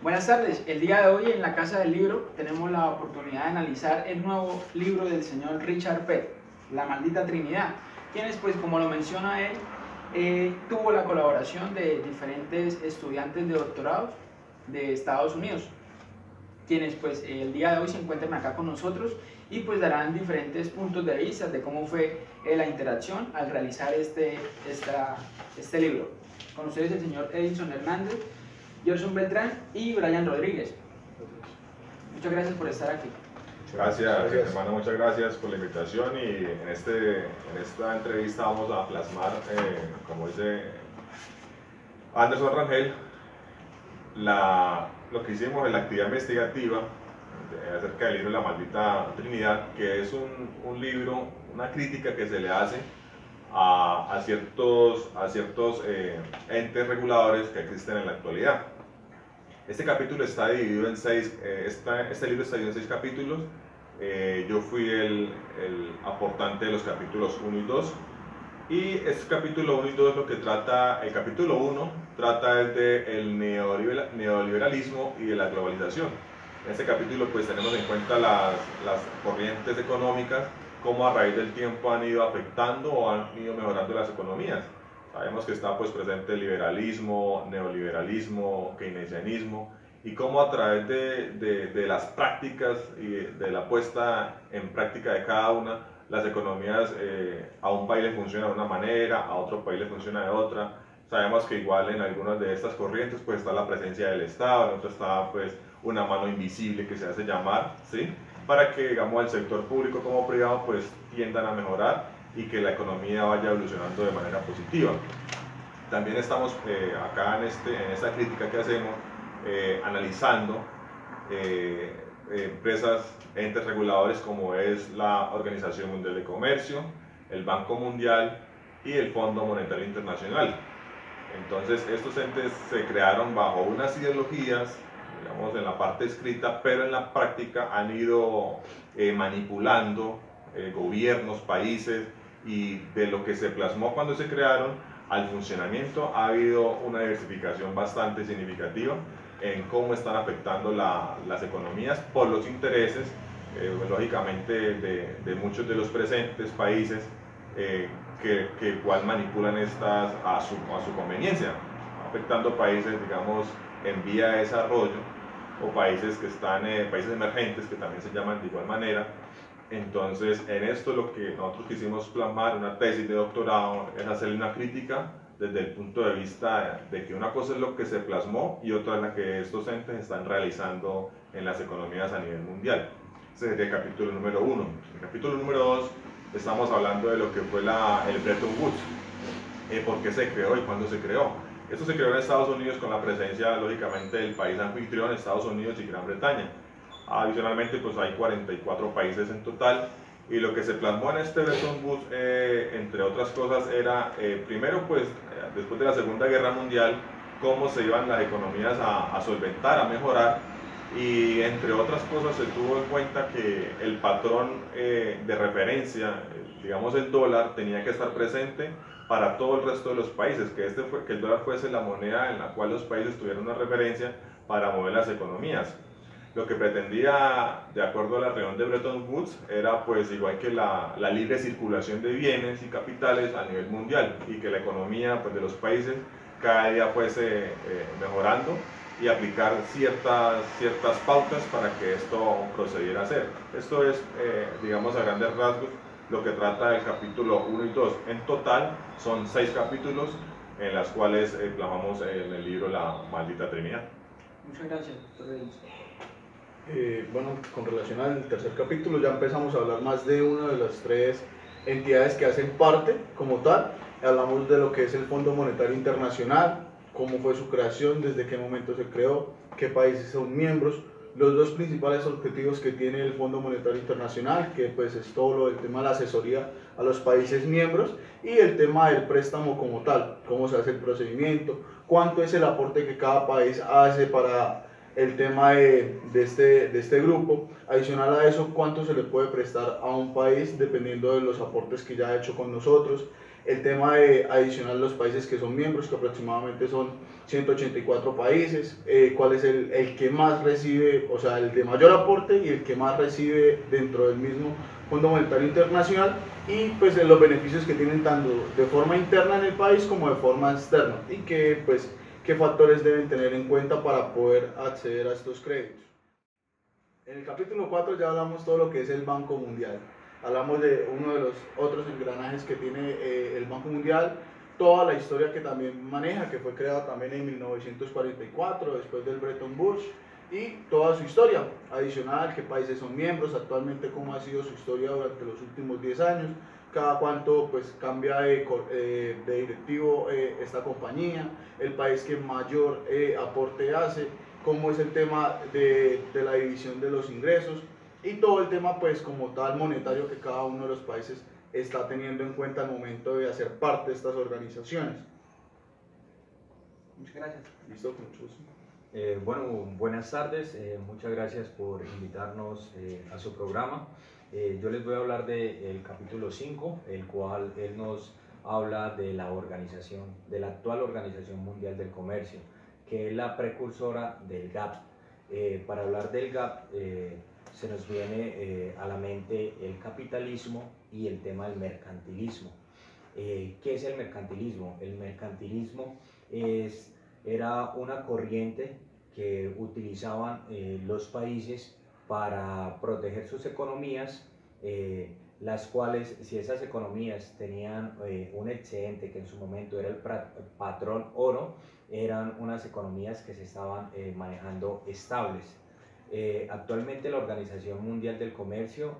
Buenas tardes, el día de hoy en la Casa del Libro tenemos la oportunidad de analizar el nuevo libro del señor Richard Pett, La Maldita Trinidad, quienes pues como lo menciona él, tuvo la colaboración de diferentes estudiantes de doctorados de Estados Unidos, quienes pues el día de hoy se encuentran acá con nosotros y pues darán diferentes puntos de vista de cómo fue la interacción al realizar este libro. Con ustedes el señor Edison Hernández, Gerson Beltrán y Brian Rodríguez. Muchas gracias por estar aquí. Gracias, hermano, muchas gracias por la invitación y en esta entrevista vamos a plasmar, como dice Anderson Rangel, lo que hicimos en la actividad investigativa acerca del libro La Maldita Trinidad, que es un libro, una crítica que se le hace a ciertos entes reguladores que existen en la actualidad. Este capítulo está dividido en este libro está dividido en 6 capítulos. Yo fui el aportante de los capítulos 1 y 2. Y este capítulo 1 y 2 lo que trata, el capítulo 1 trata del neoliberalismo y de la globalización. En este capítulo pues tenemos en cuenta las corrientes económicas, cómo a raíz del tiempo han ido afectando o han ido mejorando las economías. Sabemos que está pues presente el liberalismo, neoliberalismo, keynesianismo, y cómo a través de las prácticas y de la puesta en práctica de cada una, las economías a un país le funciona de una manera, a otro país le funciona de otra. Sabemos que igual en algunas de estas corrientes pues está la presencia del Estado, en otras está pues una mano invisible que se hace llamar, ¿sí? Para que digamos el sector público como privado pues tiendan a mejorar y que la economía vaya evolucionando de manera positiva. También estamos acá en esta crítica que hacemos analizando empresas, entes reguladores como es la Organización Mundial de Comercio, el Banco Mundial y el Fondo Monetario Internacional. Entonces estos entes se crearon bajo unas ideologías, digamos en la parte escrita, pero en la práctica han ido manipulando gobiernos, países, y de lo que se plasmó cuando se crearon al funcionamiento ha habido una diversificación bastante significativa en cómo están afectando las economías por los intereses, lógicamente, de muchos de los presentes países que igual manipulan estas a su conveniencia, afectando países, digamos, en vía de desarrollo o países que están, países emergentes que también se llaman de igual manera. Entonces, en esto lo que nosotros quisimos plasmar, una tesis de doctorado, es hacerle una crítica desde el punto de vista de que una cosa es lo que se plasmó y otra es la que estos entes están realizando en las economías a nivel mundial. Ese sería el capítulo número 1. En el capítulo número 2 estamos hablando de lo que fue el Bretton Woods, por qué se creó y cuándo se creó. Esto se creó en Estados Unidos con la presencia, lógicamente, del país anfitrión, Estados Unidos y Gran Bretaña. Adicionalmente, pues hay 44 países en total, y lo que se plasmó en este Bretton Woods, entre otras cosas, era, primero, pues, después de la Segunda Guerra Mundial, cómo se iban las economías a solventar, a mejorar, y entre otras cosas se tuvo en cuenta que el patrón de referencia, digamos el dólar, tenía que estar presente para todo el resto de los países, que el dólar fuese la moneda en la cual los países tuvieran una referencia para mover las economías. Lo que pretendía, de acuerdo a la reunión de Bretton Woods, era pues igual que la libre circulación de bienes y capitales a nivel mundial, y que la economía pues, de los países cada día fuese mejorando y aplicar ciertas pautas para que esto procediera a ser. Esto es, digamos a grandes rasgos, lo que trata el capítulo 1 y 2. En total son 6 capítulos en las cuales plasmamos en el libro La Maldita Trinidad. Muchas gracias, doctor Edison. Bueno, con relación al tercer capítulo ya empezamos a hablar más de una de las 3 entidades que hacen parte como tal. Hablamos de lo que es el Fondo Monetario Internacional, cómo fue su creación, desde qué momento se creó, qué países son miembros, los 2 principales objetivos que tiene el Fondo Monetario Internacional, que pues es todo el tema de la asesoría a los países miembros, y el tema del préstamo como tal, cómo se hace el procedimiento, cuánto es el aporte que cada país hace para el tema de este grupo. Adicional a eso, cuánto se le puede prestar a un país dependiendo de los aportes que ya ha hecho con nosotros. el tema de adicional los países que son miembros, que aproximadamente son 184 países, cuál es el que más recibe, o sea, el de mayor aporte y el que más recibe dentro del mismo Fondo Monetario Internacional, y pues los beneficios que tienen tanto de forma interna en el país como de forma externa, y que pues qué factores deben tener en cuenta para poder acceder a estos créditos. En el capítulo 4 ya hablamos todo lo que es el Banco Mundial. Hablamos de uno de los otros engranajes que tiene el Banco Mundial, toda la historia que también maneja, que fue creada también en 1944, después del Bretton Woods, y toda su historia adicional, qué países son miembros, actualmente cómo ha sido su historia durante los últimos 10 años, cada cuánto pues cambia de directivo esta compañía, el país que mayor aporte hace, cómo es el tema de la división de los ingresos y todo el tema pues como tal monetario que cada uno de los países está teniendo en cuenta al momento de hacer parte de estas organizaciones. Muchas gracias. Listo, con mucho gusto. Bueno, buenas tardes, muchas gracias por invitarnos a su programa. Yo les voy a hablar del capítulo 5, el cual él nos habla de la organización, de la actual Organización Mundial del Comercio, que es la precursora del GATT. Para hablar del GATT se nos viene a la mente el capitalismo y el tema del mercantilismo. ¿Qué es el mercantilismo? El mercantilismo era una corriente que utilizaban los países para proteger sus economías, las cuales, si esas economías tenían un excedente, que en su momento era el patrón oro, eran unas economías que se estaban manejando estables. Actualmente la Organización Mundial del Comercio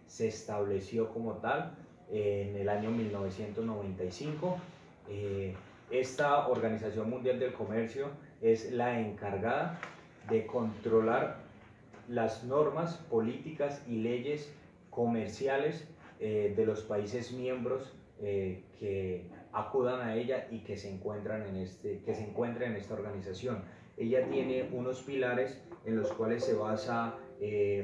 se estableció como tal en el año 1995. Esta Organización Mundial del Comercio es la encargada de controlar las normas, políticas y leyes comerciales de los países miembros que acudan a ella y que se encuentran en esta organización. Ella tiene unos pilares en los cuales se basa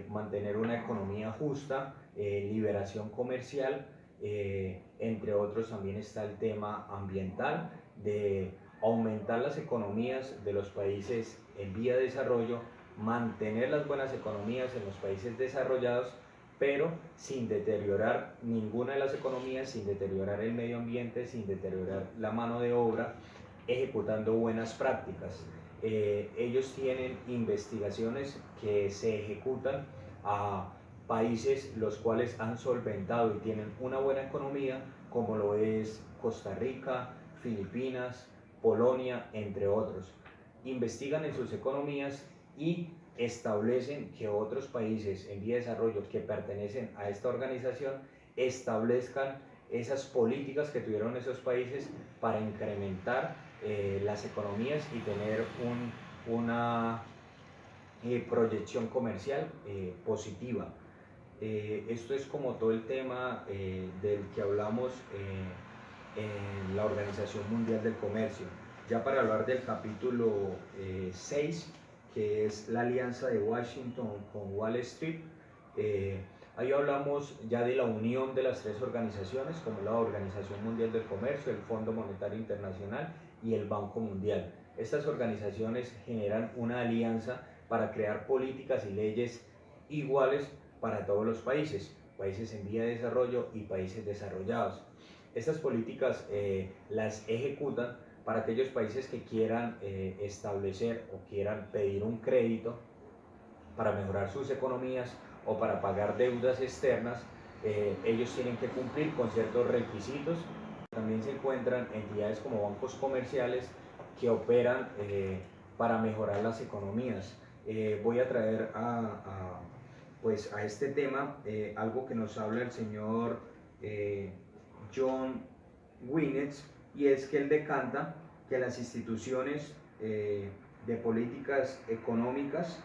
mantener una economía justa, liberación comercial, entre otros también está el tema ambiental, de aumentar las economías de los países en vía de desarrollo, mantener las buenas economías en los países desarrollados, pero sin deteriorar ninguna de las economías, sin deteriorar el medio ambiente, sin deteriorar la mano de obra, ejecutando buenas prácticas. Ellos tienen investigaciones que se ejecutan a países los cuales han solventado y tienen una buena economía, como lo es Costa Rica, Filipinas, Polonia, entre otros. Investigan en sus economías y establecen que otros países en vía de desarrollo que pertenecen a esta organización establezcan esas políticas que tuvieron esos países para incrementar las economías y tener una proyección comercial positiva. Esto es como todo el tema del que hablamos en la Organización Mundial del Comercio. Ya para hablar del capítulo 6, que es la alianza de Washington con Wall Street, ahí hablamos ya de la unión de las tres organizaciones, como la Organización Mundial del Comercio, el Fondo Monetario Internacional y el Banco Mundial. Estas organizaciones generan una alianza para crear políticas y leyes iguales para todos los países, países en vía de desarrollo y países desarrollados. Estas políticas las ejecutan para aquellos países que quieran establecer o quieran pedir un crédito para mejorar sus economías o para pagar deudas externas. Ellos tienen que cumplir con ciertos requisitos. También se encuentran entidades como bancos comerciales que operan para mejorar las economías. Voy a traer pues a este tema algo que nos habla el señor John Winnes, y es que él decanta que las instituciones de políticas económicas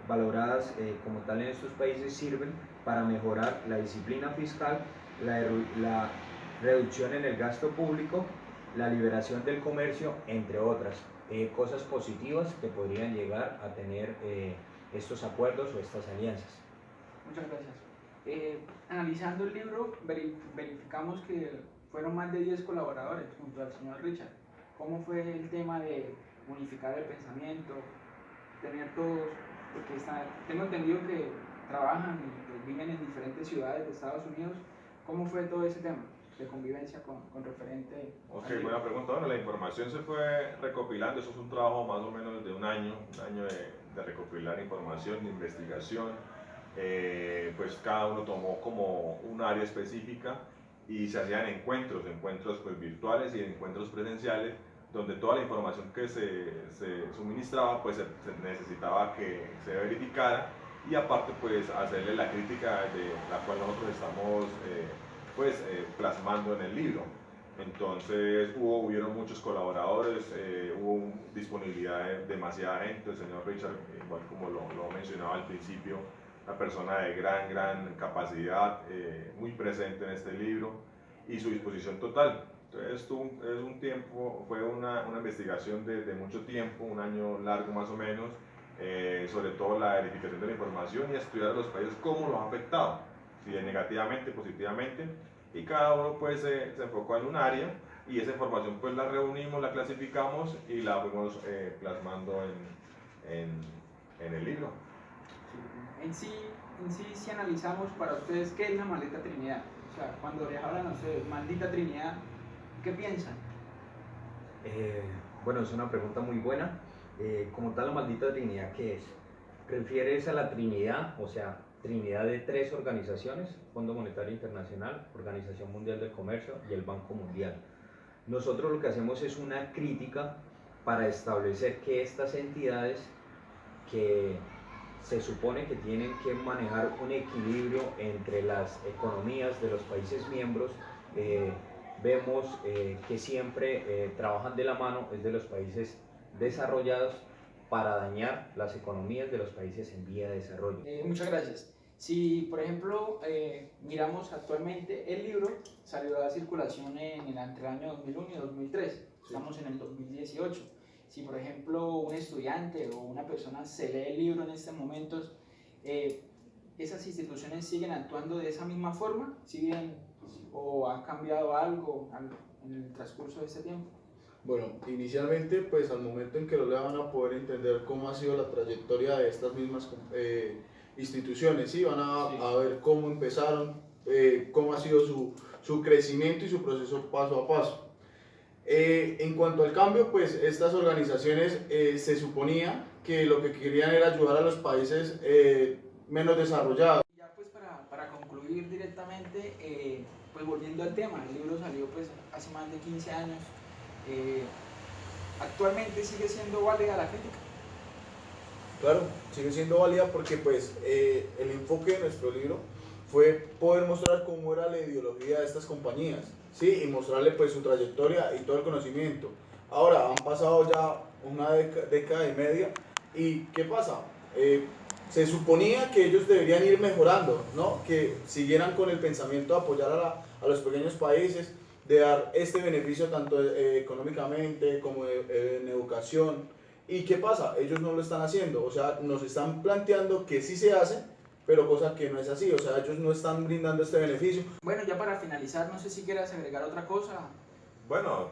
valoradas como tal en estos países sirven para mejorar la disciplina fiscal, la reducción en el gasto público, la liberación del comercio, entre otras cosas positivas que podrían llegar a tener estos acuerdos o estas alianzas. Muchas gracias. Analizando el libro, verificamos que fueron más de 10 colaboradores junto al señor Richard. ¿Cómo fue el tema de unificar el pensamiento, tener todos, porque tengo entendido que trabajan y pues, viven en diferentes ciudades de Estados Unidos? ¿Cómo fue todo ese tema de convivencia con referente? Ok, buena pregunta. Bueno, la información se fue recopilando, eso es un trabajo más o menos de un año de recopilar información, de investigación. Pues cada uno tomó como un área específica y se hacían encuentros pues, virtuales y encuentros presenciales, donde toda la información que se suministraba pues se necesitaba que se verificara, y aparte pues hacerle la crítica de la cual nosotros estamos plasmando en el libro. Entonces hubieron muchos colaboradores, hubo disponibilidad de demasiada gente. El señor Richard, igual como lo mencionaba al principio, una persona de gran capacidad, muy presente en este libro, y su disposición total. Entonces es un tiempo, fue una investigación de mucho tiempo, un año largo más o menos, sobre todo la verificación de la información y estudiar a los países cómo los ha afectado, si negativamente, positivamente, y cada uno pues se enfocó en un área, y esa información pues la reunimos, la clasificamos y la fuimos plasmando en el libro. En sí, si analizamos para ustedes qué es la maldita Trinidad, o sea, cuando les hablan a ustedes, maldita Trinidad, ¿qué piensan? Bueno, es una pregunta muy buena. Como tal, la maldita Trinidad, ¿qué es? ¿Refieres a la Trinidad, o sea, Trinidad de tres organizaciones: Fondo Monetario Internacional, Organización Mundial del Comercio y el Banco Mundial? Nosotros lo que hacemos es una crítica para establecer que estas entidades, que se supone que tienen que manejar un equilibrio entre las economías de los países miembros, vemos que siempre trabajan de la mano de los países desarrollados para dañar las economías de los países en vía de desarrollo. Muchas gracias. Si, por ejemplo, miramos actualmente, el libro salió a circulación entre el año 2001 y 2003, estamos en el 2018. Si, por ejemplo, un estudiante o una persona se lee el libro en estos momentos, ¿esas instituciones siguen actuando de esa misma forma? ¿Siguen o ha cambiado algo en el transcurso de este tiempo? Bueno, inicialmente, pues al momento en que lo lean van a poder entender cómo ha sido la trayectoria de estas mismas instituciones, ¿sí? Van a ver cómo empezaron, cómo ha sido su crecimiento y su proceso paso a paso. En cuanto al cambio, pues estas organizaciones se suponía que lo que querían era ayudar a los países menos desarrollados. Ya pues para concluir directamente, pues volviendo al tema, el libro salió pues hace más de 15 años. ¿Actualmente sigue siendo válida la crítica? Claro, sigue siendo válida porque pues el enfoque de nuestro libro fue poder mostrar cómo era la ideología de estas compañías, ¿sí? Y mostrarle pues su trayectoria y todo el conocimiento. Ahora, han pasado ya una década y media, y ¿qué pasa? Se suponía que ellos deberían ir mejorando, ¿no? Que siguieran con el pensamiento de apoyar a los pequeños países, de dar este beneficio tanto económicamente como en educación. ¿Y qué pasa? Ellos no lo están haciendo, o sea, nos están planteando que sí se hace, pero cosa que no es así, o sea, ellos no están brindando este beneficio. Bueno, ya para finalizar, no sé si quieras agregar otra cosa. Bueno,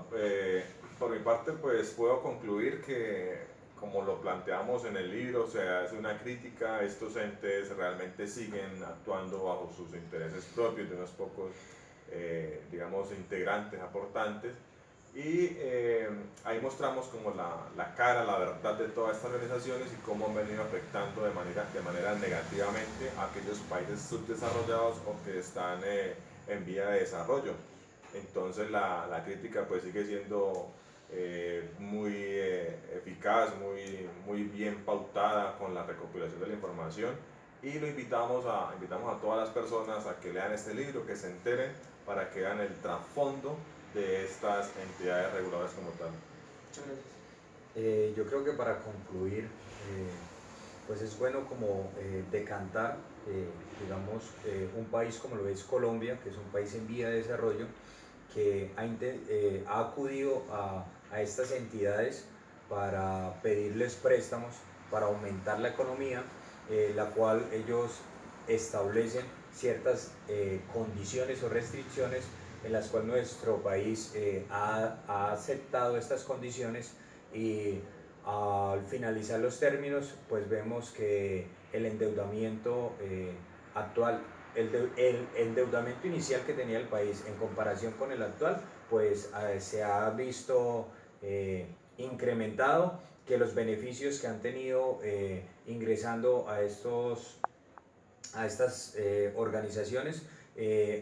por mi parte pues puedo concluir que, como lo planteamos en el libro, o sea, es una crítica. Estos entes realmente siguen actuando bajo sus intereses propios de unos pocos, digamos, integrantes, aportantes, y ahí mostramos como la cara, la verdad de todas estas organizaciones y cómo han venido afectando de manera negativamente a aquellos países subdesarrollados o que están en vía de desarrollo. Entonces la crítica pues sigue siendo muy eficaz, muy bien pautada con la recopilación de la información, y lo invitamos a todas las personas a que lean este libro, que se enteren, para que vean el trasfondo de estas entidades reguladoras como tal. Muchas gracias. Yo creo que para concluir, pues es bueno como decantar, digamos, un país como lo es Colombia, que es un país en vía de desarrollo, que ha acudido a estas entidades para pedirles préstamos para aumentar la economía, la cual ellos establecen ciertas condiciones o restricciones en las cuales nuestro país ha aceptado estas condiciones y al finalizar los términos, pues vemos que el endeudamiento actual, el endeudamiento inicial que tenía el país en comparación con el actual, pues se ha visto incrementado, que los beneficios que han tenido ingresando a estas organizaciones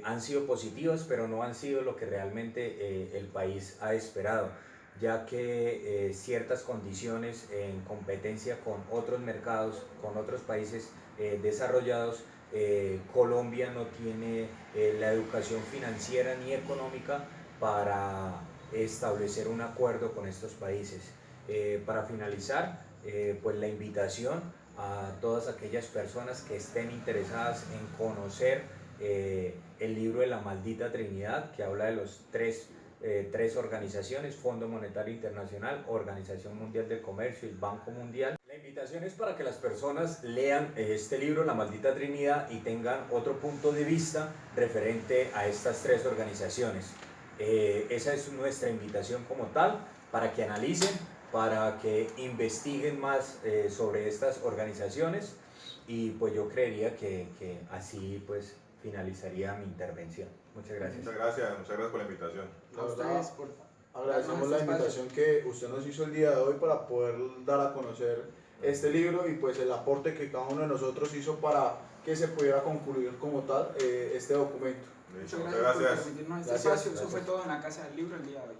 han sido positivos, pero no han sido lo que realmente el país ha esperado, ya que ciertas condiciones en competencia con otros mercados, con otros países desarrollados, Colombia no tiene la educación financiera ni económica para establecer un acuerdo con estos países. Para finalizar, pues la invitación a todas aquellas personas que estén interesadas en conocer el libro de la Maldita Trinidad, que habla de los tres organizaciones: Fondo Monetario Internacional, Organización Mundial del Comercio y el Banco Mundial. La invitación es para que las personas lean este libro, La Maldita Trinidad, y tengan otro punto de vista referente a estas tres organizaciones. Esa es nuestra invitación como tal, para que analicen, para que investiguen más sobre estas organizaciones, y pues yo creería que así pues finalizaría mi intervención. Muchas gracias. Muchas gracias por la invitación. A ustedes por Agradecemos darnos la este invitación que usted nos hizo el día de hoy para poder dar a conocer este libro y pues el aporte que cada uno de nosotros hizo para que se pudiera concluir como tal este documento. Muchas Muchas gracias por gracias. permitirnos este Gracias. espacio. Eso fue todo en la Casa del Libro el día de hoy.